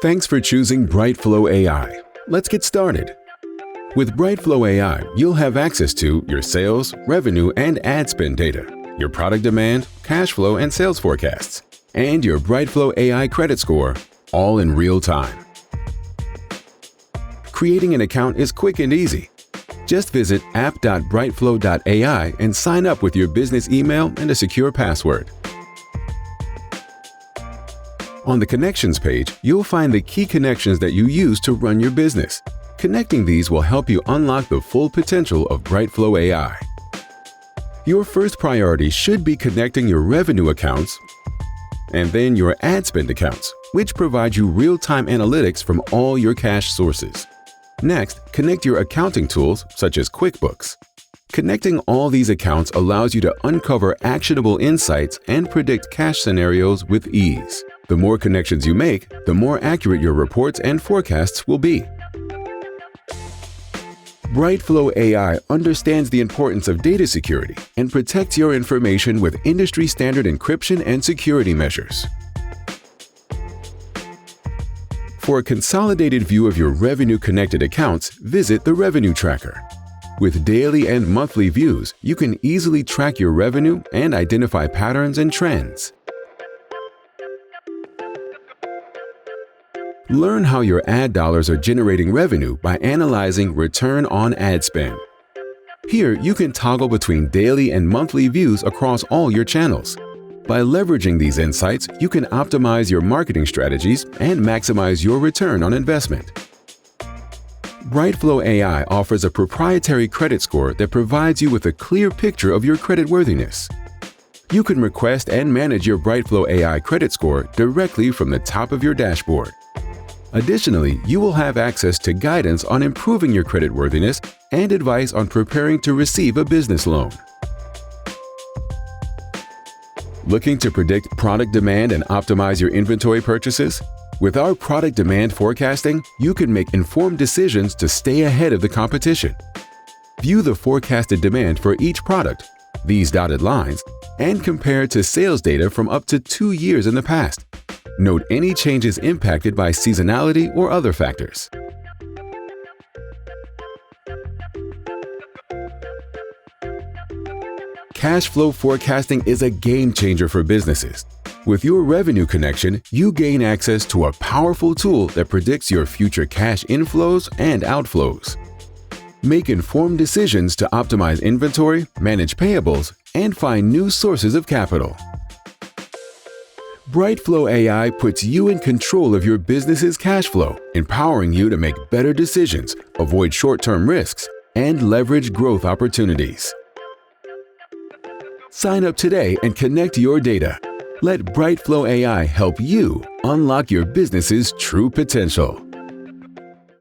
Thanks for choosing Brightflow AI. Let's get started. With Brightflow AI, you'll have access to your sales, revenue, and ad spend data, your product demand, cash flow, and sales forecasts, and your Brightflow AI credit score, all in real time. Creating an account is quick and easy. Just visit app.brightflow.ai and sign up with your business email and a secure password. On the Connections page, you'll find the key connections that you use to run your business. Connecting these will help you unlock the full potential of Brightflow AI. Your first priority should be connecting your revenue accounts and then your ad spend accounts, which provide you real-time analytics from all your cash sources. Next, connect your accounting tools such as QuickBooks. Connecting all these accounts allows you to uncover actionable insights and predict cash scenarios with ease. The more connections you make, the more accurate your reports and forecasts will be. Brightflow AI understands the importance of data security and protects your information with industry-standard encryption and security measures. For a consolidated view of your revenue-connected accounts, visit the Revenue Tracker. With daily and monthly views, you can easily track your revenue and identify patterns and trends. Learn how your ad dollars are generating revenue by analyzing return on ad spend. Here, you can toggle between daily and monthly views across all your channels. By leveraging these insights, you can optimize your marketing strategies and maximize your return on investment. Brightflow AI offers a proprietary credit score that provides you with a clear picture of your creditworthiness. You can request and manage your Brightflow AI credit score directly from the top of your dashboard. Additionally, you will have access to guidance on improving your creditworthiness and advice on preparing to receive a business loan. Looking to predict product demand and optimize your inventory purchases? With our product demand forecasting, you can make informed decisions to stay ahead of the competition. View the forecasted demand for each product, these dotted lines, and compare to sales data from up to 2 years in the past. Note any changes impacted by seasonality or other factors. Cash flow forecasting is a game changer for businesses. With your revenue connection, you gain access to a powerful tool that predicts your future cash inflows and outflows. Make informed decisions to optimize inventory, manage payables, and find new sources of capital. Brightflow AI puts you in control of your business's cash flow, empowering you to make better decisions, avoid short-term risks, and leverage growth opportunities. Sign up today and connect your data. Let Brightflow AI help you unlock your business's true potential.